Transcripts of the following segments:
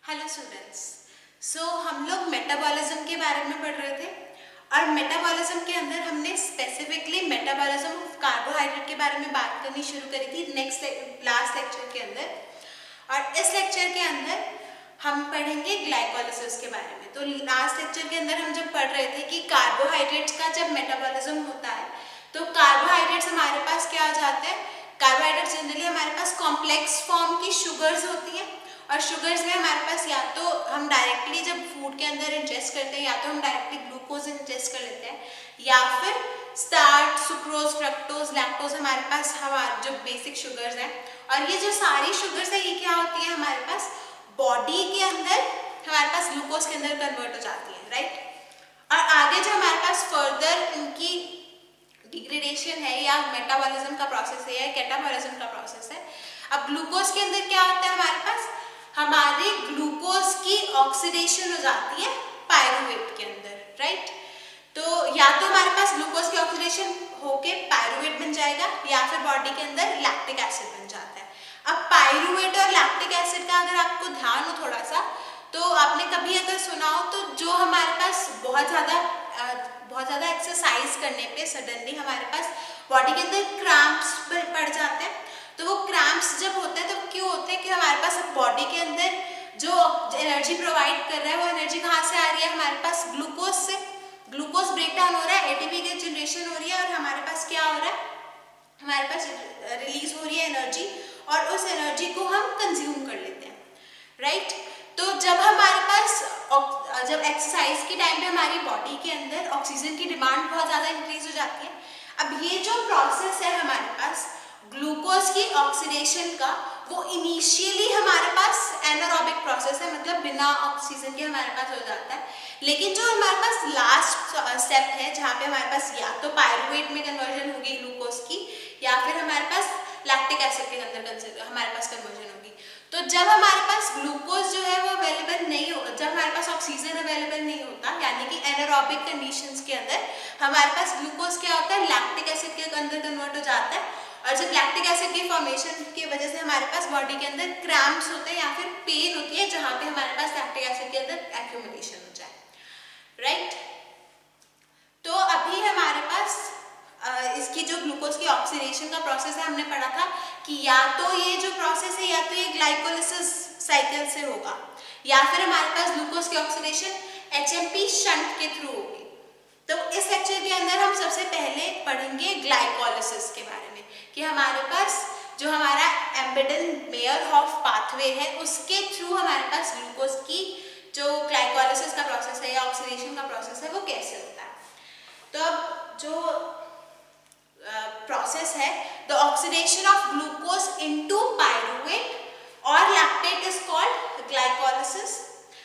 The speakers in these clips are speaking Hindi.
Hello students. हम लोग मेटाबॉलिज्म के बारे में पढ़ रहे थे और मेटाबॉलिज्म के अंदर हमने स्पेसिफिकली मेटाबॉलिज्म ऑफ कार्बोहाइड्रेट के बारे में बात करनी शुरू करी थी लास्ट लेक्चर के अंदर। और इस लेक्चर के अंदर हम पढ़ेंगे ग्लाइकोलाइसिस के बारे में। तो लास्ट लेक्चर के अंदर हम जब पढ़ रहे थे कि कार्बोहाइड्रेट्स का जब मेटाबॉलिज्म होता है तो कार्बोहाइड्रेट्स हमारे पास क्या हो जाते हैं। कार्बोहाइड्रेट्स जनरली हमारे पास कॉम्प्लेक्स फॉर्म की शुगर्स होती हैं और शुगर्स में हमारे पास या तो हम डायरेक्टली जब फूड के अंदर इंजेस्ट करते हैं या तो हम डायरेक्टली ग्लूकोज इंजेस्ट कर लेते हैं या फिर स्टार्च, सुक्रोज, फ्रक्टोज, लैक्टोज हमारे पास हमारे जो बेसिक शुगर्स हैं। और ये जो सारी शुगर्स है ये क्या होती है हमारे पास बॉडी के अंदर हमारे पास ग्लूकोज के अंदर कन्वर्ट हो जाती है, राइट। और आगे जो हमारे पास फर्दर इनकी डिग्रेडेशन है या मेटाबॉलिज्म का प्रोसेस है या कैटाबॉलिज्म का प्रोसेस है। अब ग्लूकोज के अंदर क्या होता है हमारे पास हमारे ग्लूकोज की ऑक्सीडेशन हो जाती है पायरूवेट के अंदर, राइट। तो या तो हमारे पास ग्लूकोज की ऑक्सीडेशन होके पायरूवेट बन जाएगा या फिर बॉडी के अंदर लैक्टिक एसिड बन जाता है। अब पायरूवेट और लैक्टिक एसिड का अगर आपको ध्यान हो थोड़ा सा तो आपने कभी अगर सुना हो तो जो हमारे पास बहुत ज़्यादा एक्सरसाइज करने पे सडनली हमारे पास बॉडी के अंदर क्रैम्प्स पड़ जाते हैं। तो वो क्रैम्प्स जब होते हैं तो क्यों होते हैं कि हमारे पास बॉडी के अंदर जो एनर्जी प्रोवाइड कर रहा है वो एनर्जी कहाँ से आ रही है हमारे पास ग्लूकोज से। ग्लूकोज ब्रेक डाउन हो रहा है, एटीपी की जनरेशन हो रही है और हमारे पास क्या हो रहा है हमारे पास रिलीज हो रही है एनर्जी और उस एनर्जी को हम कंज्यूम कर लेते हैं, राइट। तो जब हमारे पास जब एक्सरसाइज के टाइम पे हमारी बॉडी के अंदर ऑक्सीजन की डिमांड बहुत ज़्यादा इंक्रीज हो जाती है। अब ये जो प्रोसेस है हमारे पास ग्लूकोज की ऑक्सीडेशन का वो इनिशियली हमारे पास एनारोबिक प्रोसेस है, मतलब बिना ऑक्सीजन के हमारे पास हो जाता है। लेकिन जो हमारे पास लास्ट स्टेप है जहाँ पे हमारे पास या तो पायरूवेट में कन्वर्जन होगी ग्लूकोज की या फिर हमारे पास लैक्टिक एसिड के अंदर हमारे पास कन्वर्जन होगी। तो जब हमारे पास ग्लूकोज जो है वो अवेलेबल नहीं होगा, जब हमारे पास ऑक्सीजन अवेलेबल नहीं होता यानी कि एनारोबिक कंडीशंस के अंदर हमारे पास ग्लूकोज क्या होता है लैक्टिक एसिड के अंदर कन्वर्ट हो जाता है। और जब लैक्टिक एसिड की फॉर्मेशन की वजह से हमारे पास बॉडी के अंदर क्रैम्प्स होते हैं या फिर पेन होती है जहाँ पे हमारे पास लैक्टिक एसिड के अंदर एक्यूमुलेशन हो जाए, राइट। तो अभी हमारे पास इसकी जो ग्लूकोज की ऑक्सीडेशन का प्रोसेस है हमने पढ़ा था कि या तो ये जो प्रोसेस है या तो ये ग्लाइकोलाइसिस साइकिल से होगा या फिर हमारे पास ग्लूकोज की ऑक्सीडेशन एचएमपी शंट के थ्रू होगी। तो इस लेक्चर के अंदर हम सबसे पहले पढ़ेंगे ग्लाइकोलाइसिस के बारे में कि हमारे पास जो हमारा एम्बेडेड मेयर-हॉफ पाथवे है उसके थ्रू हमारे पास ग्लूकोज की जो ग्लाइकोलाइसिस का प्रोसेस है या ऑक्सीडेशन का प्रोसेस है वो कैसे होता है। तो अब जो प्रोसेस है the oxidation of glucose into pyruvate और लैक्टेट इज कॉल्ड ग्लाइकोलाइसिस।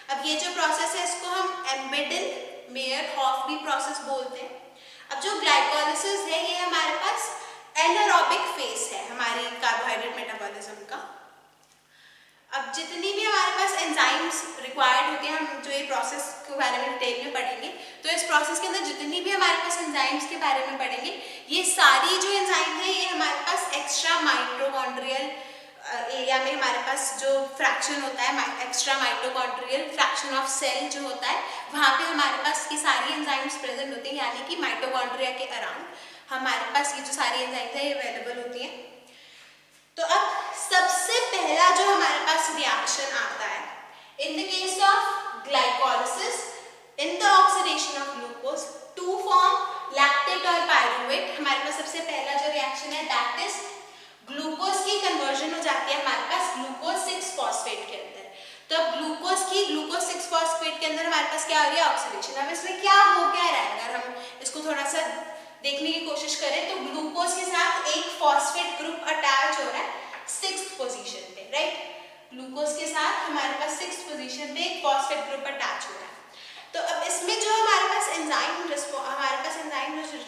अब ये जो प्रोसेस है इसको हम एम्बेडेड मेयर-हॉफ भी प्रोसेस बोलते हैं। अब जो ग्लाइकोलाइसिस है ये हमारे पास एनारोबिक फेज है हमारी कार्बोहाइड्रेट मेटाबॉलिज्म का। अब जितनी भी हमारे पास एंजाइम्स रिक्वायर्ड होते हैं हम जो ये प्रोसेस के बारे में डिटेल में पढ़ेंगे तो इस प्रोसेस के अंदर जितनी भी हमारे पास एंजाइम्स के बारे में पढ़ेंगे ये सारी जो एंजाइम है ये हमारे पास एक्स्ट्रा माइटोकॉन्ड्रियल एरिया में हमारे पास जो फ्रैक्शन होता है extra mitochondrial fraction of cell जो होता है वहाँ पे हमारे पास ये सारी एंजाइम्स प्रेजेंट होती हैं यानी कि माइटोकॉन्ड्रिया के अराउंड हमारे पास ये जो सारी एंजाइम्स है ये अवेलेबल होती हैं। तो अब सबसे पहला जो हमारे पास रिएक्शन आता है in the case of glycolysis in the oxidation of glucose to form lactate और पायरूवेट हमारे पास सबसे पहला जो रिएक्शन है दैट इज ग्लूकोज की कन्वर्जन हो जाती है हमारे पास ग्लूकोज 6 फॉस्फेट के अंदर। तो ग्लूकोज 6 फॉस्फेट के अंदर हमारे पास क्या हो रही है ऑक्सीडेशन। अब इसमें क्या हो क्या रहा है अगर हम इसको थोड़ा सा देखने की कोशिश करें तो ग्लूकोज के साथ एक फॉस्फेट ग्रुप अटैच हो रहा है 6th पोजीशन पे, राइट। ग्लूकोज के साथ हमारे पास 6th पोजीशन पे एक फॉस्फेट ग्रुप अटैच हो रहा है। तो अब इसमें जो हमारे पास एंजाइम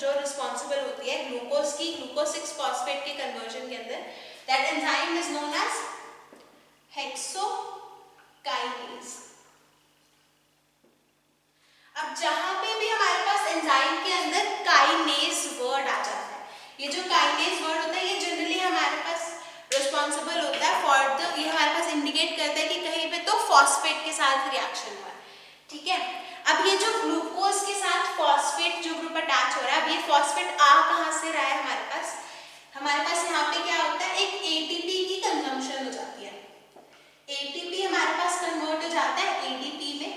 जो रिस्पॉन्सिबल होती है ग्लूकोज 6 फॉस्फेट के कन्वर्जन के अंदर that enzyme is known as hexokinase. अब जहां पे भी हमारे पास एंजाइम के अंदर काइनेज वर्ड आ जाता है, ये जो काइनेज वर्ड होता है ये जनरली हमारे पास रिस्पॉन्सिबल होता है फॉर द ये हमारे पास इंडिकेट करता है कि कहीं पे तो फॉस्फेट के साथ रिएक्शन हुआ है, ठीक है। अब ये जो ग्लूकोज के साथ फॉस्फेट जो ग्रुप अटैच हो रहा है, अब ये फॉस्फेट आ कहाँ से रहा है हमारे पास यहाँ पे क्या होता है, एक एटीपी की कंजम्पशन हो जाती है। एटीपी हमारे पास कन्वर्ट हो जाता है एडीपी में।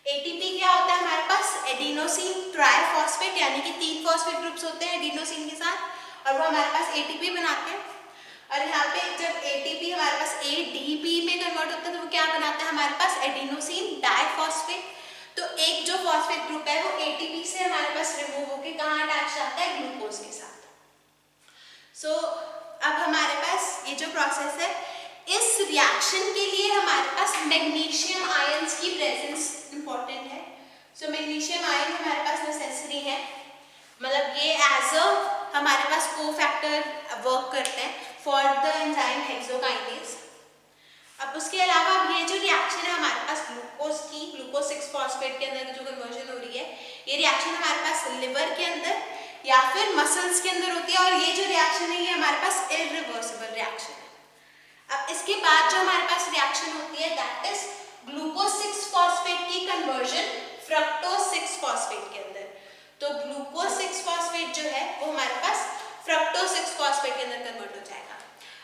एटीपी क्या होता है हमारे पास, एडिनोसिन ट्राइफॉस्फेट, यानी कि 3 फॉस्फेट ग्रुप्स होते हैं एडिनोसिन के साथ, और वो हमारे पास एटीपी बनाते हैं। और यहाँ पे जब एटीपी हमारे पास एडीपी में कन्वर्ट होता है तो वो क्या बनाता है हमारे पास, एडिनोसिन डाइफॉस्फेट। तो एक जो फॉस्फेट ग्रुप है वो एटीपी से हमारे पास रिमूव होकर कहाँ अटैच जाता है, ग्लूकोज के साथ। सो अब हमारे पास ये जो प्रोसेस है, इस रिएक्शन के लिए हमारे पास मैग्नीशियम आयंस की प्रेजेंस इंपॉर्टेंट है। सो मैग्नीशियम आयन हमारे पास नेसेसरी है, मतलब ये एज अ हमारे पास कोफैक्टर वर्क करते हैं फॉर द एंजाइम हेक्सोकाइनेज। अब उसके अलावा अब ये जो रिएक्शन है हमारे पास ग्लूकोज की, ग्लूकोज 6 फॉस्फेट के अंदर जो कन्वर्जन हो रही है, ये रिएक्शन हमारे पास लिवर के अंदर या फिर मसल्स के अंदर होती है, और ये जो रिएक्शन है ये हमारे पास इरिवर्सिबल रिएक्शन है। अब इसके बाद जो हमारे पास रिएक्शन होती है दैट इज ग्लूकोज 6 फॉस्फेट की कन्वर्जन फ्रक्टोज 6 फॉस्फेट के अंदर। तो ग्लूकोज 6 फॉस्फेट जो है वो हमारे पास फ्रक्टोज 6 फॉस्फेट के अंदर कन्वर्ट हो जाएगा।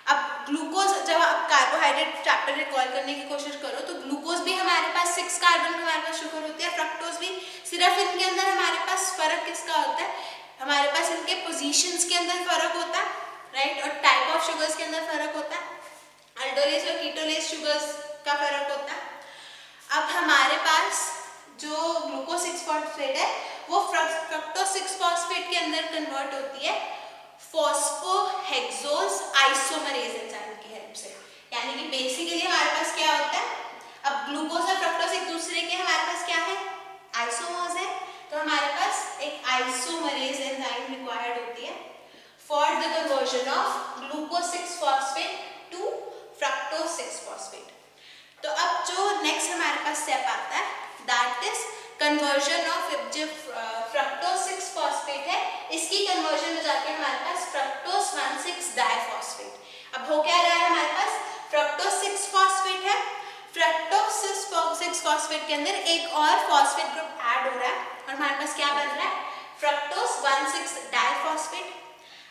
अब ग्लूकोज, जब आप कार्बोहाइड्रेट चैप्टर रिकॉल करने की कोशिश करो तो ग्लूकोज भी हमारे पास 6 कार्बन हमारे पास शुगर होती है, फ्रक्टोज भी। सिर्फ इनके अंदर हमारे पास फर्क किसका होता है, हमारे पास इनके पोजीशंस के अंदर फर्क होता है, राइट, और टाइप ऑफ शुगर्स के अंदर फर्क होता है, अल्डोलेज और कीटोलेज शुगर्स का फर्क होता है। अब हमारे पास जो ग्लूकोज 6 फॉस्फेट है वो फ्रक्टोज 6 फॉस्फेट के अंदर कन्वर्ट होती है फॉस्फोहेक्सोज आइसोमरेज एंजाइम की हेल्प से। यानी कि बेसिकली हमारे पास क्या होता है, अब ग्लूकोज और फ्रक्टोज एक दूसरे के हमारे पास क्या है, आइसोमर्स है, तो हमारे पास एक आइसोमरेज एंजाइम रिक्वायर्ड होती है for the conversion of glucose 6 phosphate to fructose 6 phosphate. तो अब जो नेक्स्ट हमारे पास स्टेप आता है दैट इज कन्वर्जन ऑफ, जो फ्रक्टोज 6 फॉस्फेट है इसकी कन्वर्जन हो जाती है हमारे पास फ्रक्टोज 1,6 डाइफॉस्फेट। अब हो क्या रहा है हमारे पास, फ्रक्टोज 6 फॉस्फेट है, फ्रक्टोज 6 फॉस्फेट के अंदर एक और फॉस्फेट ग्रुप ऐड हो रहा है और हमारे पास क्या बन रहा है, फ्रक्टोज 1,6 डाइफॉस्फेट।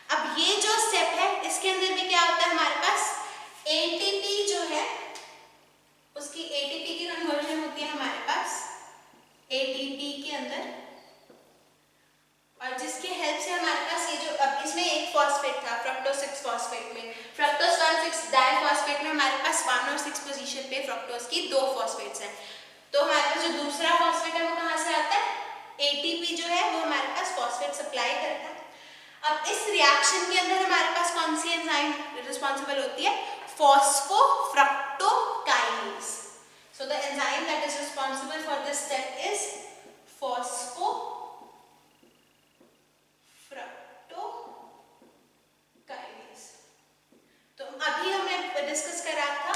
अब ये जो स्टेप है इसके अंदर भी क्या होता है हमारे पास, एटीपी जो है उसकी एटीपी की कन्वर्जन होती है हमारे पास एटीपी के अंदर, और जिसके हेल्प से हमारे पास ये जो, अब इसमें एक फॉस्फेट था फ्रक्टोज 6 फॉस्फेट में, फ्रक्टोज 1,6 डाइफॉस्फेट में हमारे पास 1 और 6 पोजीशन पे फ्रक्टोज की 2 फॉस्फेट्स हैं। तो हमारे पास जो दूसरा फॉस्फेट है वो कहाँ से आता है, एटीपी जो है वो हमारे पास फॉस्फेट सप्लाई करता है। अब इस रिएक्शन के अंदर हमारे पास कौन सी एंजाइम रिस्पॉन्सिबल होती है, फॉस्फोफ्रक्टोकाइनेज। So the enzyme that is responsible for this step is phosphofructokinase। तो अभी हमने डिस्कस करा था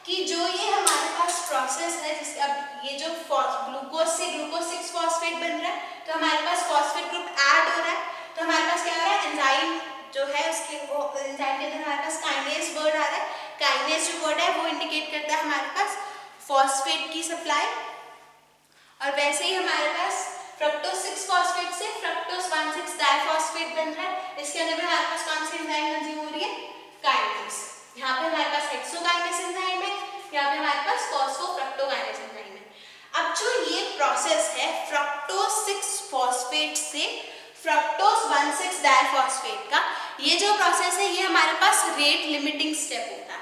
कि जो ये हमारे पास प्रोसेस है, जिसके अब ये जो ग्लूकोज से ग्लूकोज 6 फॉस्फेट बन रहा है तो हमारे पास फॉस्फेट ग्रुप ऐड हो रहा है, तो हमारे पास क्या हो रहा है, एंजाइम जो है उसके वो एंजाइम के अंदर हमारे पास काइनेज वर्ड आ रहा है। काइनेज जो वर्ड है वो इंडिकेट करता है हमारे पास फॉस्फेट की सप्लाई, और वैसे ही हमारे पास फ्रक्टोज 6 फॉस्फेट से फ्रक्टोज 1,6 डाइफॉस्फेट बन रहा है, इसके अंदर भी हमारे पास कौन सी एंजाइम कंज्यूम हो रही है, काइनेज। यहाँ पे हमारे पास हेक्सोकाइनेज एंजाइम है, यहाँ पे हमारे पास फॉस्फोफ्रक्टोकाइनेज एंजाइम है। अब जो ये प्रोसेस है फ्रक्टोज 6 फॉस्फेट से फ्रक्टोज 1,6 डाइफॉस्फेट का, ये जो प्रोसेस है ये हमारे पास रेट लिमिटिंग स्टेप होता है।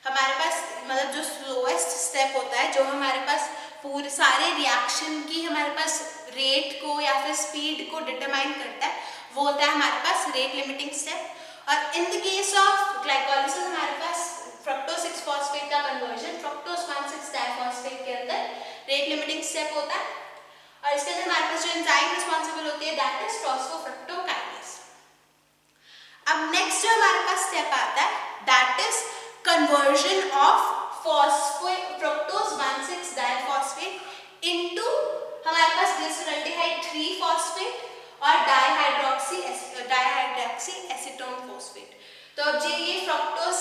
हमारे पास मतलब जो स्लोएस्ट स्टेप होता है, जो हमारे पास पूरे सारे रिएक्शन की हमारे पास रेट को या फिर स्पीड को डिटरमाइन करता है, वो होता है हमारे पास रेट लिमिटिंग स्टेप। और in the case of glycolysis हमारे पास फ्रक्टोज 6 फॉस्फेट का कन्वर्जन फ्रक्टोज 1,6 डाइफॉस्फेट के अंदर रेट लिमिटिंग स्टेप होता है, और इसके अंदर हमारे पास जो एंजाइम रिस्पॉन्सिबल होती है दैट इज फॉस्फोफ्रक्टोकाइनेज। अब नेक्स्ट जो हमारे पास स्टेप आता है that is conversion of fructose 1,6 diphosphate into हमारे पास ग्लिसरल्डिहाइड 3 फॉस्फेट और डाइहाइड्रोक्सी एसीटोन फॉस्फेट। तो अब ये फ्रक्टोज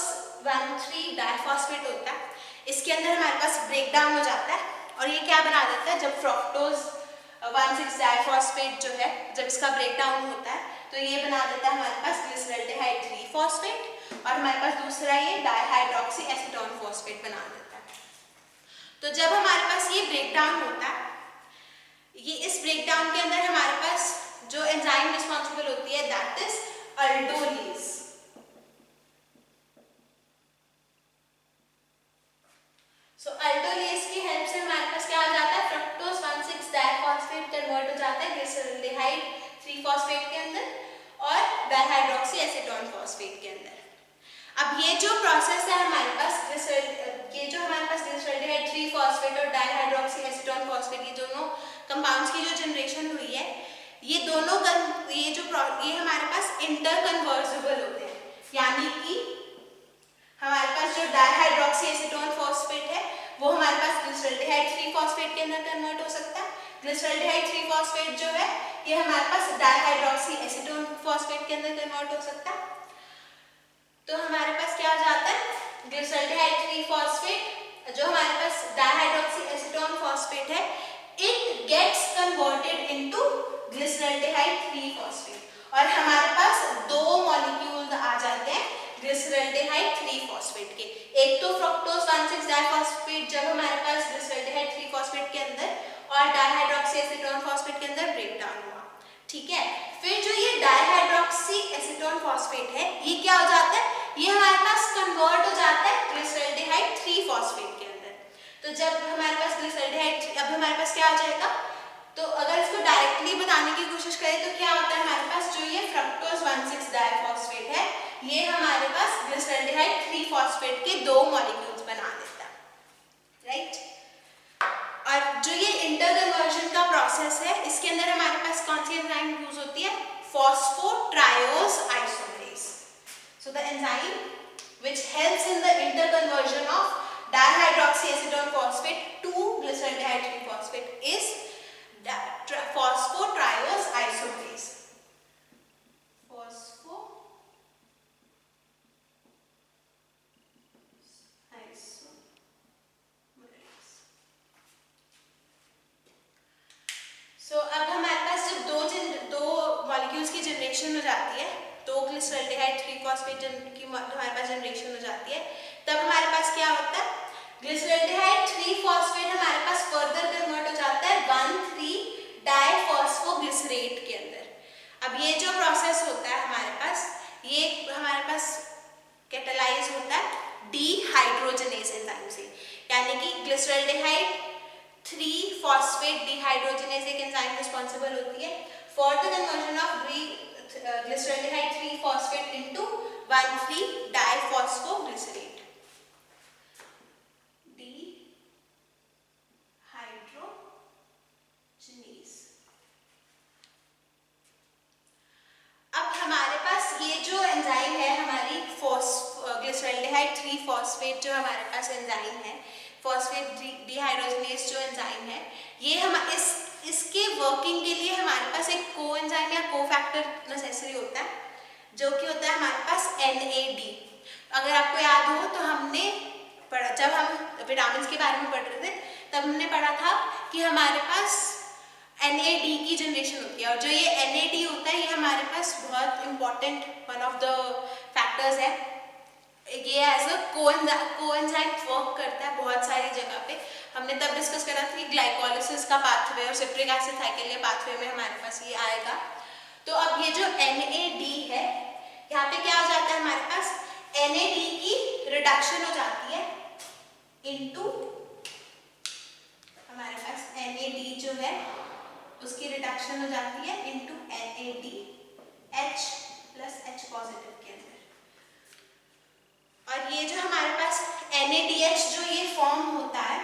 1,3 डाइफॉस्फेट होता है, इसके अंदर हमारे पास ब्रेक डाउन हो जाता है और ये क्या बना देता है, जब फ्रक्टोज 1,6 डाइफॉस्फेट जो है जब इसका ब्रेक डाउन होता है तो ये बना देता है हमारे पास ग्लिसरल्डिहाइड 3 फॉस्फेट और हमारे पास दूसरा ये डाइहाइड्रोक्सी एसीटोन फॉस्फेट बना देता है। तो जब हमारे पास ये ब्रेक डाउन होता है, ये इस ब्रेक डाउन के अंदर हमारे पास जो एंजाइम रिस्पॉन्सिबल होती है दैट इज अल्डोलेज। सो अल्डोलेज की हेल्प से हमारे पास क्या हो जाता है, फ्रक्टोज 1,6 डाइफॉस्फेट कन्वर्ट हो जाता है ग्लिसरल्डिहाइड 3 फॉस्फेट के अंदर और डाइहाइड्रोक्सी एसीटोन फॉस्फेट के अंदर। अब ये जो प्रोसेस है हमारे पास ये जो हमारे पास ग्लिसरल्डिहाइड 3 फॉस्फेट और डाइहाइड्रोक्सी एसीटोन फॉस्फेट ये दोनों कंपाउंड्स की जो जनरेशन हुई है, ये दोनों ये हमारे पास इंटरकन्वर्सिबल होते हैं, यानी कि हमारे पास जो डाइहाइड्रोक्सी एसीटोन फॉस्फेट है वो हमारे पास ग्लिसरल्डिहाइड 3 फॉस्फेट के अंदर कन्वर्ट हो सकता है। ग्लिसरल्डिहाइड 3 फॉस्फेट जो है ये हमारे पास डाइहाइड्रोक्सी एसीटोन फॉस्फेट के अंदर कन्वर्ट हो सकता है। तो हमारे पास क्या हो जाता है, ग्लिसरल्डिहाइड 3 फॉस्फेट जो हमारे पास डाइहाइड्रोक्सी एसीटोन फॉस्फेट है, it gets converted into glyceraldehyde 3 phosphate और हमारे पास दो मॉलिक्यूल्स आ जाते हैं ग्लिसरल्डिहाइड 3 फॉस्फेट के। एक तो फ्रक्टोज 1,6 डाइफॉस्फेट जब हमारे पास ग्लिसरल्डिहाइड 3 फॉस्फेट के अंदर और डाइहाइड्रोक्सी एसीटोन फॉस्फेट के अंदर ब्रेक डाउन हुआ, ठीक है। फिर जो ये डाइहाइड्रोक्सी एसीटोन फॉस्फेट है ये क्या हो जाता है, ये हमारे पास कन्वर्ट हो जाता है ग्लिसरल्डिहाइड 3 फॉस्फेट के अंदर। तो जब हमारे पास ग्लिसरल्डिहाइड, अब हमारे पास क्या आ जाएगा, तो अगर इसको डायरेक्टली बताने की कोशिश करें तो क्या होता है, हमारे पास जो ये फ्रक्टोज 1,6 डाइफॉस्फेट है ये हमारे पास ग्लिसरल्डिहाइड 3 फॉस्फेट के दो मॉलिक्यूल्स बना देता है, राइट। और जो ये इंटरकन्वर्जन का प्रोसेस है इसके अंदर हमारे पास कौन सी एंजाइम यूज होती है, phosphotriose isomerase. So the enzyme which helps in the interconversion of dihydroxy acetone phosphate to glyceraldehyde 3 phosphate is phosphotriose isomerase. So अब हमारे पास जब दो मॉलिक्यूल्स की जनरेशन हो जाती है, दो ग्लिसरल्डिहाइड 3 फॉस्फेट की हमारे पास जनरेशन हो जाती है, तब हमारे पास क्या होता है, ग्लिसरल्डिहाइड 3 फॉस्फेट हमारे पास फर्दर कन्वर्ट हो जाता है 1,3 डाइफॉस्फोग्लिसरेट के अंदर। अब ये जो प्रोसेस होता है हमारे पास, ये हमारे पास कैटालाइज होता है डीहाइड्रोजनेज एंजाइम से, यानी कि ग्लिसरल्डिहाइड 3 फॉस्फेट डीहाइड्रोजनेज एक एंजाइम रिस्पॉन्सिबल होती है for the conversion of glyceraldehyde 3 phosphate into 1,3 डाइफॉस्फोग्लिसरेट। अब हमारे पास ये जो एंजाइम है हमारी ग्लिसरल्डिहाइड 3 फॉस्फेट जो हमारे पास एंजाइम है, फॉस्फेट डीहाइड्रोजनेज जो एंजाइम है, ये हम इसके वर्किंग के लिए हमारे पास एक को एंजाइम या को फैक्टर नेसेसरी होता है जो कि होता है हमारे पास NAD। अगर आपको याद हो तो हमने पढ़ा, जब हम विटामिन के बारे में पढ़ रहे थे तब हमने पढ़ा था कि हमारे पास NAD की जनरेशन होती है और जो ये NAD होता है ये हमारे पास बहुत important one of the factors है। ये एज अ कोएंजाइम वर्क करता है बहुत सारी जगह पे। हमने तब डिस्कस करा था कि ग्लाइकोलिसिस का पाथवे और सिट्रिक एसिड साइकिल के पाथवे में हमारे पास ये आएगा। तो अब ये जो NAD है यहाँ पे क्या हो जाता है, हमारे पास NAD की रिडक्शन हो जाती है इनटू हमारे पास NAD जो है उसकी रिडक्शन हो जाती है into NADH plus H positive के अंदर। और ये जो हमारे पास NADH जो ये फॉर्म होता है,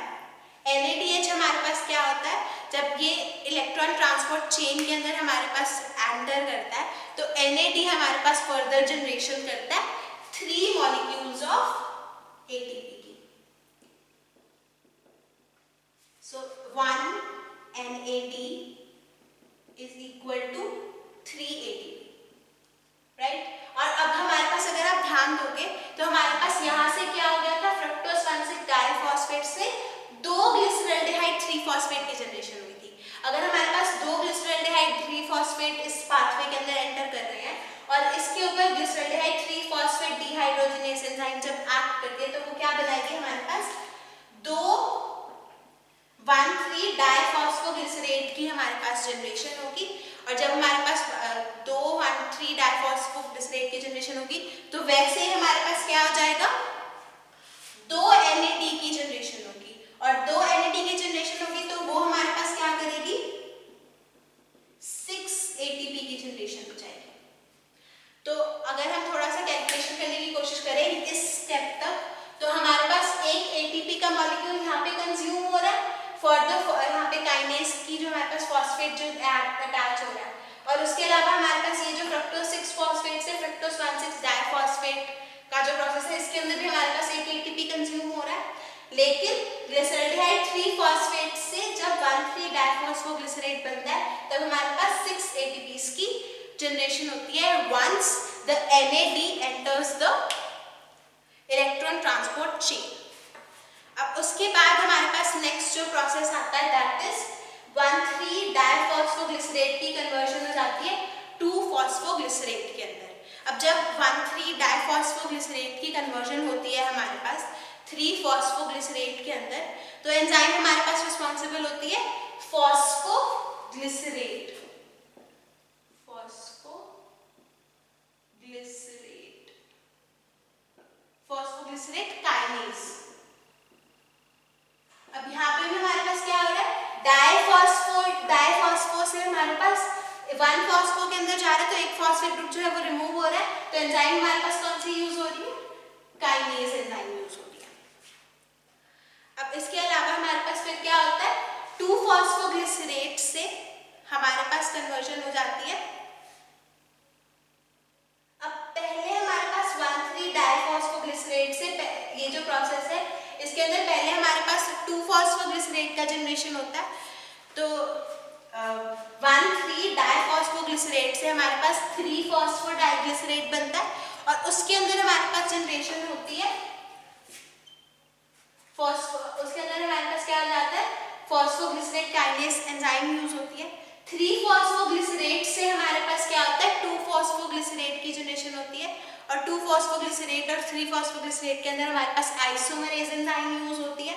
NADH हमारे पास क्या होता है, जब ये इलेक्ट्रॉन ट्रांसपोर्ट चेन के अंदर हमारे पास एंटर करता है तो NAD हमारे पास फर्दर जनरेशन करता है 3 मॉलिक्यूल्स ऑफ ATP की। सो 1 NAD is equal to 3 ATP, right. और अब हमारे पास अगर आप ध्यान दोगे तो हमारे पास यहाँ से क्या हो गया था, फ्रक्टोज 1,6 डाइफॉस्फेट से फॉस्फेट की जनरेशन हुई थी। अगर हमारे पास दो ग्लिसरॉल्डिहाइड 3 फॉस्फेट इस पाथवे के अंदर एंटर कर रहे हैं और इसके ऊपर ग्लिसरॉल्डिहाइड 3 फॉस्फेट डिहाइड्रोजनेज एंजाइम जब एक्ट करती है तो वो क्या बनाएगी, हमारे पास दो 1,3 डाइफॉस्फोग्लिसरेट की हमारे पास जनरेशन होगी। और जब हमारे पास दो 1,3 डाइफॉस्फोग्लिसरेट की जनरेशन होगी तो वैसे ही हमारे पास क्या हो जाएगा, दो NAD की जनरेशन होगी। और दो NAD की जनरेशन होगी तो वो हमारे पास क्या करेगी, 6 ATP की जनरेशन हो जाएगी। तो अगर हम थोड़ा सा कैलकुलेशन करने की कोशिश करें इस स्टेप तक तो हमारे पास एक ATP का मॉलिक्यूल यहाँ पे कंज्यूम हो रहा है फॉर द यहाँ पे काइनेज की जो हमारे पास फॉस्फेट जो अटैच हो रहा है, और उसके अलावा हमारे पास ये जो फ्रक्टोज 6 फॉस्फेट से फ्रक्टोज 1,6 डाइफॉस्फेट का जो प्रोसेस है इसके अंदर भी हमारे पास एक ATP कंज्यूम हो रहा है। लेकिन ग्लिसरॉल्डिहाइड 3 फॉस्फेट से जब 1,3 डाइफॉस्फोग्लिसरेट बनता है तब हमारे पास 6 ATPs की जनरेशन होती है once the NAD enters the electron transport chain. अब उसके बाद हमारे पास नेक्स्ट जो प्रोसेस आता है दैट इज 1,3 डाइफॉस्फोग्लिसरेट की कन्वर्जन हो जाती है 2 फॉस्फोग्लिसरेट के अंदर। अब जब 1,3 डाइफॉस्फोग्लिसरेट की कन्वर्जन होती है हमारे पास 3 फॉस्फोग्लिसरेट के अंदर तो एंजाइम हमारे पास रिस्पॉन्सिबल होती है फॉस्फोग्लिसरेट काइनेज। अब यहाँ पे भी हमारे पास क्या हो रहा है, डाइफॉस्फो से हमारे पास 1 फॉस्फो के अंदर जा रहा है तो एक फॉस्फेट ग्रुप जो है वो रिमूव हो रहा है तो एंजाइम हमारे पास कौन सी यूज हो रही है, काइनेज एंजाइम यूज हो रही है। अब इसके अलावा हमारे पास फिर क्या होता है, 2 फॉस्फोग्लिसरेट से हमारे पास कन्वर्जन हो जाती है। अब पहले हमारे पास 1,3 डाइफॉस्फोग्लिसरेट से ये जो प्रोसेस है इसके अंदर पहले हमारे पास 2 फॉस्फोग्लिसरेट का जनरेशन होता है तो 1,3 डाइफॉस्फोग्लिसरेट से हमारे पास 3 फॉस्फोडाइग्लिसरेट बनता है और उसके अंदर हमारे पास जनरेशन होती है उसके अंदर हमारे पास क्या हो जाता है, फॉस्फोग्लिसरेट काइनेज एंजाइम यूज होती है। 3 फॉस्फोग्लिसरेट से हमारे पास क्या होता है, 2 फॉस्फोग्लिसरेट की जनरेशन होती है और 2 फॉस्फोग्लिसरेट और 3 फॉस्फोग्लिसरेट के अंदर हमारे पास आइसोमरेज एंजाइम यूज होती है।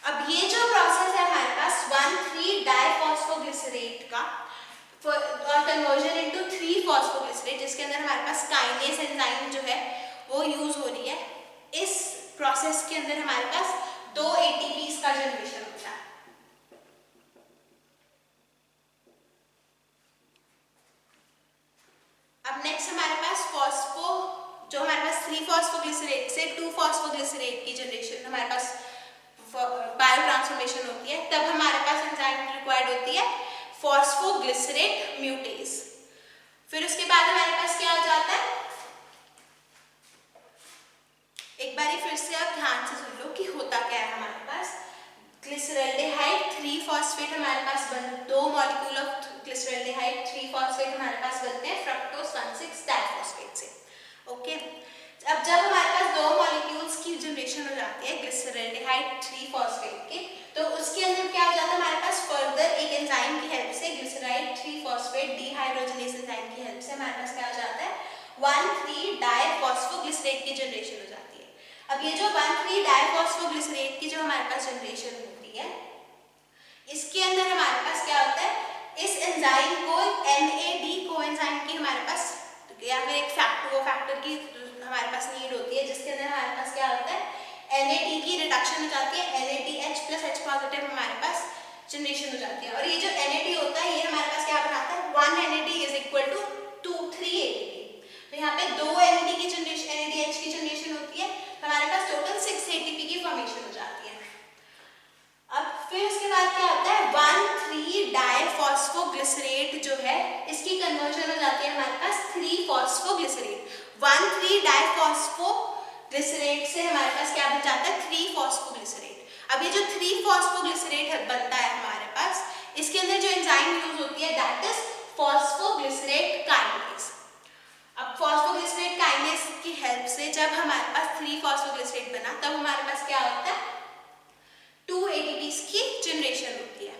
अब ये जो प्रोसेस है हमारे पास 1,3 डाइफॉस्फोग्लिसरेट का और कन्वर्जन इनटू 3 फॉस्फोग्लिसरेट जिसके अंदर हमारे पास काइनेज एंजाइम जो है वो यूज हो रही है, इस प्रोसेस के अंदर हमारे पास 2 ATPs का जनरेशन होता है। अब नेक्स्ट हमारे पास जो हमारे पास 3 फॉस्फोग्लिसरेट से 2 फॉस्फोग्लिसरेट की जनरेशन हमारे पास बायो ट्रांसफॉर्मेशन होती है तब हमारे पास एंजाइम रिक्वायर्ड होती है फॉस्फोग्लिसरेट म्यूटेज। फिर उसके बाद हमारे पास क्या हो जाता है, एक बार फिर से आप ध्यान से सुन लो कि होता क्या है। हमारे पास ग्लिसरॉल्डिहाइड 3 फॉस्फेट हमारे पास दो मॉलिक्यूल ऑफ ग्लिसरॉल्डिहाइड 3 फॉस्फेट हमारे पास बनते हैं फ्रक्टोज 1,6 डाइफॉस्फेट से। ओके, अब जब हमारे पास दो मॉलिक्यूल्स की जनरेशन हो जाती है ग्लिसरॉल्डिहाइड 3 फॉस्फेट के तो उसके अंदर क्या हो जाता है, हमारे पास फर्दर एक एंजाइम की हेल्प से ग्लिसराइड 3 फॉस्फेट डिहाइड्रोजनेज एंजाइम की हेल्प से हमारे पास क्या हो जाता है 1,3 डाइफॉस्फोग्लिसरेट की जनरेशन हो जाती है। अब ये जो 1,3 डाइफॉस्फोग्लिसरेट की जो हमारे पास जनरेशन होती है इसके अंदर हमारे पास क्या होता है, इस एंजाइम को NAD कोएंजाइम की हमारे पास या फिर एक फैक्टर की हमारे पास नीड होती है जिसके अंदर हमारे पास क्या होता है NAD की रिडक्शन हो जाती है, NADH प्लस H पॉजिटिव हमारे पास जनरेशन हो जाती है। और ये जो NAD होता है ये हमारे पास क्या बनाता है 1 NAD is equal to 3 ATP। तो यहाँ पे 2 NAD की जनरेशन NADH की जनरेशन होती है हमारे पास टोटल 6 ATP की फॉर्मेशन हो जाती है। अब फिर उसके बाद क्या होता है 1,3 डाइफॉस्फोग्लिसरेट जो है इसकी कन्वर्जन हो जाती है हमारे पास 3 फॉस्फोग्लिसरेट। 1,3 डाइफॉस्फोग्लिसरेट से हमारे पास क्या बन जाता है 3 फॉस्फोग्लिसरेट। अब ये जो 3 फॉस्फोग्लिसरेट बनता है हमारे पास इसके अंदर जो एंजाइम यूज होती है दैट इज फॉस्फोग्लिसरेट काइनेज। अब फॉस्फोग्लिसरेट काइनेज की हेल्प से जब हमारे पास 3 फॉस्फोग्लिसरेट बना तब हमारे पास क्या होता है 2 ATPs की जनरेशन होती है।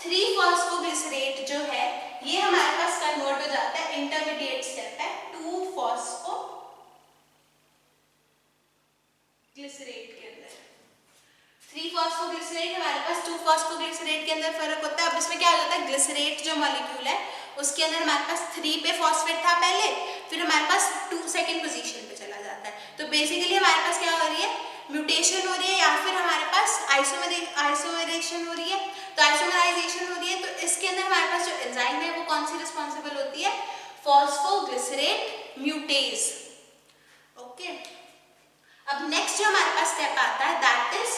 3 फॉस्फोग्लिसरेट जो है ये हमारे पास कन्वर्ट हो जाता है, इंटरमीडिएट स्टेप है 2 फॉस्फोग्लिसरेट के अंदर। 3 फॉस्फोग्लिसरेट हमारे पास 2 फॉस्फोग्लिसरेट के अंदर फर्क होता है। अब इसमें क्या हो जाता है, ग्लिसरेट जो मॉलिक्यूल है उसके अंदर हमारे पास 3 पे फॉस्फेट था पहले, फिर हमारे पास 2 सेकंड पोजीशन पे चला जाता है। तो बेसिकली हमारे पास क्या हो रही है, म्यूटेशन हो रही है या फिर हमारे पास आइसोमरेशन हो रही है। तो आइसोमराइजेशन हो रही है, तो इसके अंदर हमारे पास जो एंजाइम है वो कौन सी रिस्पॉन्सिबल होती है, फॉस्फोग्लिसरेट म्यूटेज। ओके, अब नेक्स्ट जो हमारे पास स्टेप आता है दैट इज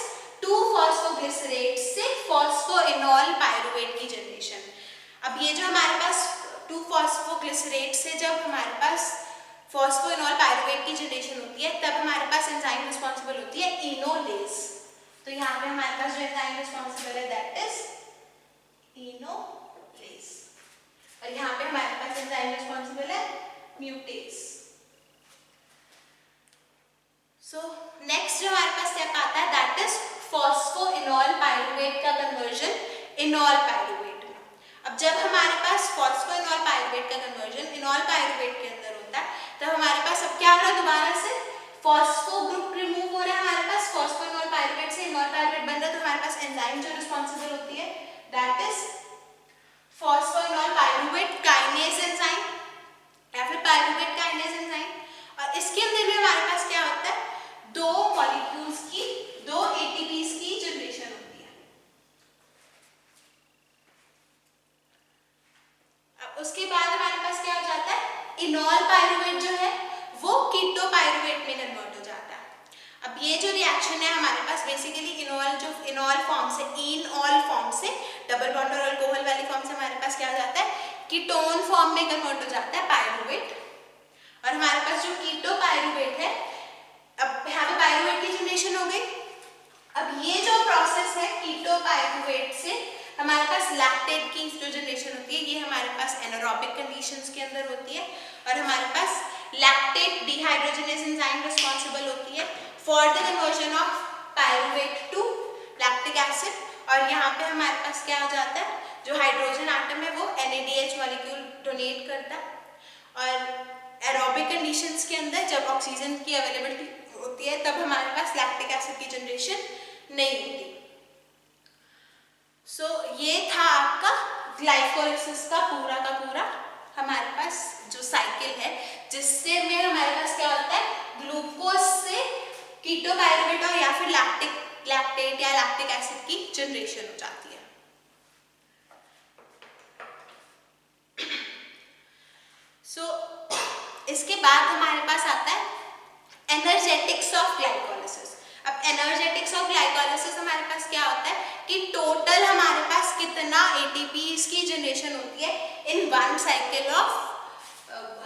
2 फॉस्फोग्लिसरेट से फॉस्फोइनॉल पायरुवेट की जनरेशन। अब ये जो हमारे पास 2 फॉस्फोग्लिसरेट से जब हमारे पास फॉस्फोइनॉल पायरुवेट की जनरेशन होती है तब हमारे पास एंजाइम रिस्पॉन्सिबल होती है इनोलेज। तो यहाँ पे हमारे पास जो एंजाइम रिस्पॉन्सिबल है दैट इज इनोलेज, और यहाँ पे हमारे पास एंजाइम रिस्पॉन्सिबल है म्यूटेज। सो नेक्स्ट जो हमारे पास स्टेप आता है दैट इज फॉस्फोइनॉल पायरुवेट का कन्वर्जन इनॉल पायरुवेट में। अब जब हमारे पास फॉस्फोइनॉल पायरुवेट का कन्वर्जन इनॉल पायरुवेट के अंदर होता है तब हमारे पास अब क्या हो रहा है, दोबारा से फॉस्फो ग्रुप रिमूव हो रहा है हमारे पास, फॉस्फोइनॉल पायरुवेट से इनॉल पायरुवेट बन रहा है। तो हमारे पास एंजाइम जो रिस्पॉन्सिबल होती है that is phosphoenol pyruvate kinase enzyme या फिर पायरुवेट काइनेज एंजाइम। और इसके अंदर भी हमारे पास क्या होता है, 2 मॉलिक्यूल्स की 2 एटीपीज की जनरेशन होती है। अब उसके बाद हमारे पास क्या हो जाता है, इनॉल पायरुवेट जो है वो कीटो पायरुवेट में कन्वर्ट हो जाता है। अब ये जो रिएक्शन है हमारे पास बेसिकली इनॉल फॉर्म से इनऑल फॉर्म से डबल बॉन्ड और अल्कोहल वाली फॉर्म से हमारे पास क्या हो जाता है, कीटोन फॉर्म में कन्वर्ट हो जाता है पायरुवेट। और हमारे पास जो कीटो पायरुवेट है, अब यहाँ पे पायरुवेट की जनरेशन हो गई। अब ये जो प्रोसेस है कीटो पायरुवेट से हमारे पास लैक्टेट की जो जनरेशन होती है ये हमारे पास एनारोबिक कंडीशंस के अंदर होती है, और हमारे पास लैक्टेट डिहाइड्रोजनेज एंजाइम रिस्पॉन्सिबल होती है for the conversion of pyruvate to lactic acid. और यहाँ पे हमारे पास क्या हो जाता है, जो हाइड्रोजन एटम है वो NADH मॉलिक्यूल डोनेट करता है। और एरोबिक कंडीशंस के अंदर जब ऑक्सीजन की अवेलेबिलिटी होती है तब हमारे पास लैक्टिक एसिड की जनरेशन नहीं होती। सो ये था आपका ग्लाइकोलाइसिस का पूरा हमारे पास जो साइकिल है, जिससे में हमारे पास क्या होता है, ग्लूकोज से कीटो पायरुवेट और या फिर लैक्टेट या लैक्टिक एसिड की जनरेशन हो जाती है। सो इसके बाद हमारे पास आता है एनर्जेटिक्स ऑफ ग्लाइकोलाइसिस। अब एनर्जेटिक्स ऑफ ग्लाइकोलाइसिस हमारे पास क्या होता है कि टोटल हमारे पास कितना एटीपीज की जनरेशन होती है इन 1 साइकिल ऑफ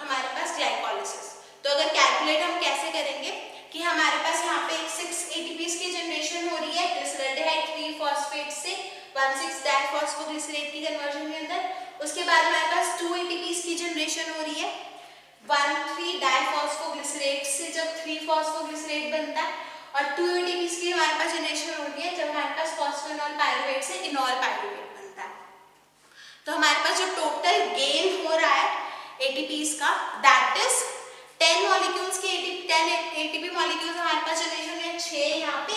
हमारे पास ग्लाइकोलाइसिस। तो अगर कैलकुलेट हम कैसे करेंगे कि हमारे पास यहाँ पे 6 एटीपीज की जनरेशन हो रही है ग्लिसरॉल्डिहाइड 3 फॉस्फेट से 1,6-डाइफॉस्फोग्लिसरेट की कन्वर्जन के अंदर। उसके बाद हमारे पास 2 एटीपीज की जनरेशन हो रही है 1,3-डाइफॉस्फोग्लिसरेट से जब 3 फॉस्फोग्लिसरेट बनता है, और 2 एटीपीज की हमारे पास जनरेशन होती है जब हमारे पास फॉस्फोइनॉल पायरुवेट से इनॉल पायरुवेट बनता है। तो हमारे पास जो टोटल गेन हो रहा है एटीपीज का दैट इज 10 मॉलिक्यूल्स की 10 एटीपी मॉलिक्यूल्स हमारे पास जनरेशन है, 6 यहाँ पे,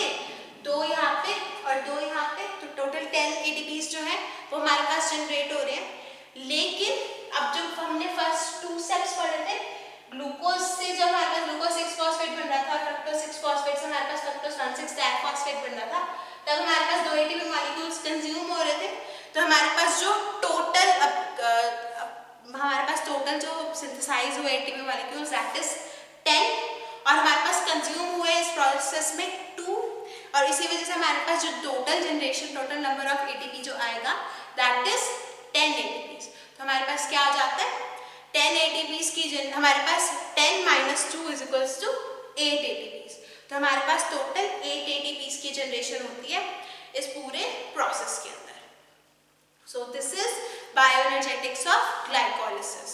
2 यहाँ पे और 2 यहाँ पे। तो टोटल 10 एटीपीज जो है वो हमारे पास जनरेट हो रहे हैं। लेकिन अब जब हमने फर्स्ट 2 स्टेप्स पढ़े थे, ग्लूकोज से जब हमारे पास ग्लूकोज 6 फॉस्फेट बन रहा था, फ्रक्टोज 6 फॉस्फेट से हमारे पास फ्रक्टोज 1,6-डाइफॉस्फेट बन रहा था, तब हमारे पास 2 एटीपी मॉलिक्यूल्स कंज्यूम हो रहे थे। तो हमारे पास जो टोटल जो सिंथेसाइज हुए एटीपी मॉलिक्यूल्स दैट इज 10, और हमारे पास कंज्यूम हुए इस प्रोसेस में 2, और इसी वजह से हमारे पास जो टोटल नंबर ऑफ एटीपी जो आएगा दैट इज 10 एटीपीज। तो हमारे पास क्या आ जाता है, 10 एटीपीज की हमारे पास 10 - 2 = 8 एटीपीज। तो हमारे पास टोटल 8 एटीपीज की जनरेशन होती है इस पूरे प्रोसेस के अंदर। So this is bioenergetics of glycolysis.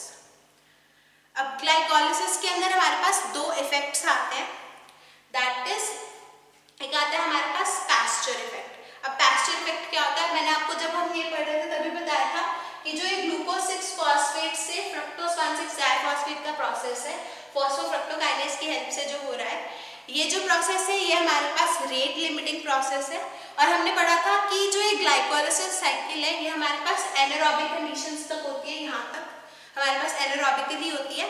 अब ग्लाइकोलाइसिस के अंदर हमारे पास 2 इफेक्ट्स आते हैं, दैट इज एक आता है हमारे पास पैस्चर इफेक्ट। अब पैस्चर इफेक्ट क्या होता है, मैंने आपको जब हम ये पढ़ रहे थे तभी प्रोसेस है ये हमारे पास रेट लिमिटिंग प्रोसेस है, और हमने पढ़ा था कि जो ये ग्लाइकोलाइसिस साइकिल है ये हमारे पास एनारोबिक कंडीशंस तक होती है, यहाँ तक हमारे पास एनारोबिकली होती है,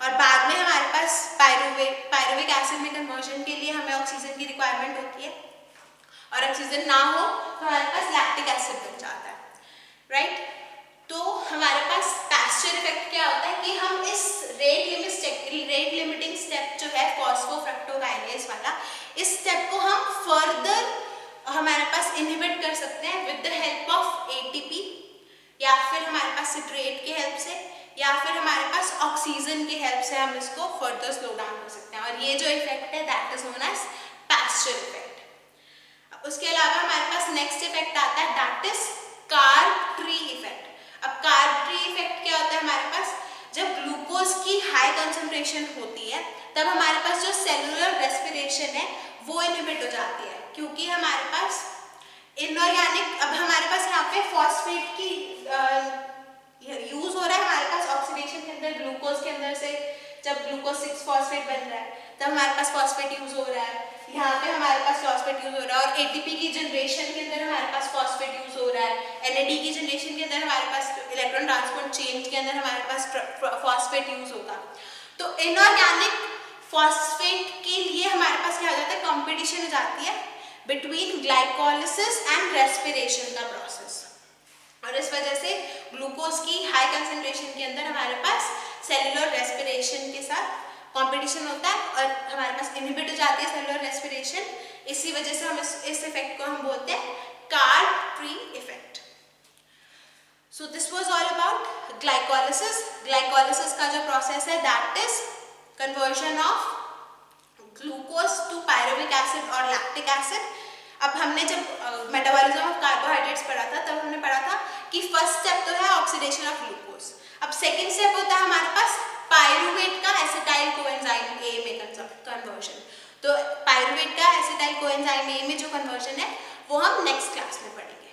और बाद में हमारे पास पायरुविक एसिड में कन्वर्जन के लिए हमें ऑक्सीजन की रिक्वायरमेंट होती है, और ऑक्सीजन ना हो तो हमारे पास लैक्टिक एसिड बन जाता है, राइट। तो हमारे पास पैस्चर इफेक्ट क्या होता है कि हम इस रेट लिमिटिंग स्टेप जो है फॉस्फोफ्रक्टोकाइनेज वाला, इस स्टेप को हम फर्दर हमारे पास इनहिबिट कर सकते हैं with the help of ATP, या फिर हमारे पास सिट्रेट के हेल्प से, या फिर हमारे पास ऑक्सीजन के हेल्प से हम इसको फर्दर स्लो डाउन कर सकते हैं, और ये जो इफेक्ट है that is known as Pasteur effect. उसके अलावा हमारे पास नेक्स्ट इफेक्ट आता है that is Crabtree effect. अब कार्ब ट्री इफेक्ट क्या होता है, हमारे पास जब ग्लूकोज की हाई कंसंट्रेशन होती है तब हमारे पास जो सेलुलर रेस्पिरेशन है वो इनहिबिट हो जाती है, क्योंकि हमारे पास इनऑर्गेनिक, अब हमारे पास यहाँ पे फॉस्फेट की यूज हो रहा है हमारे पास ऑक्सीडेशन के अंदर, ग्लूकोज के अंदर से जब ग्लूकोज 6 फॉस्फेट बन रहा है तब हमारे पास फॉस्फेट यूज हो रहा है, यहाँ पे हमारे पास फॉस्फेट यूज हो रहा है, और एटीपी की जनरेशन के अंदर हमारे पास फॉस्फेट यूज हो रहा है, एनएडी की जनरेशन के अंदर हमारे पास इलेक्ट्रॉन ट्रांसपोर्ट चेन के अंदर हमारे पास फॉस्फेट यूज होगा। तो इनऑर्गेनिक फॉस्फेट के लिए हमारे पास क्या हो जाता है, कंपटीशन हो जाती है बिटवीन ग्लाइकोलाइसिस एंड रेस्पिरेशन का प्रोसेस, और इस वजह से ग्लूकोज की हाई कंसंट्रेशन के अंदर हमारे पास सेलुलर रेस्पिरेशन के साथ कंपटीशन होता है, और हमारे पास इनहिबिट हो जाती है सेलुलर रेस्पिरेशन। इसी वजह से हम इस इफेक्ट को हम बोलते हैं Crabtree effect. So this was all about glycolysis. Glycolysis का जो प्रोसेस है that is conversion of glucose to pyruvic acid और लैक्टिक एसिड। अब हमने जब मेटाबॉलिज्म ऑफ कार्बोहाइड्रेट्स पढ़ा था तब हमने पढ़ा था कि फर्स्ट स्टेप तो है ऑक्सीडेशन ऑफ ग्लूकोज। अब सेकेंड स्टेप होता है हमारे पास पायरुवेट का एसिटाइल कोएंजाइम ए में कन्वर्जन। तो पायरुवेट का एसिटाइल कोएंजाइम ए में जो कन्वर्जन है वो हम नेक्स्ट क्लास में पढ़ेंगे।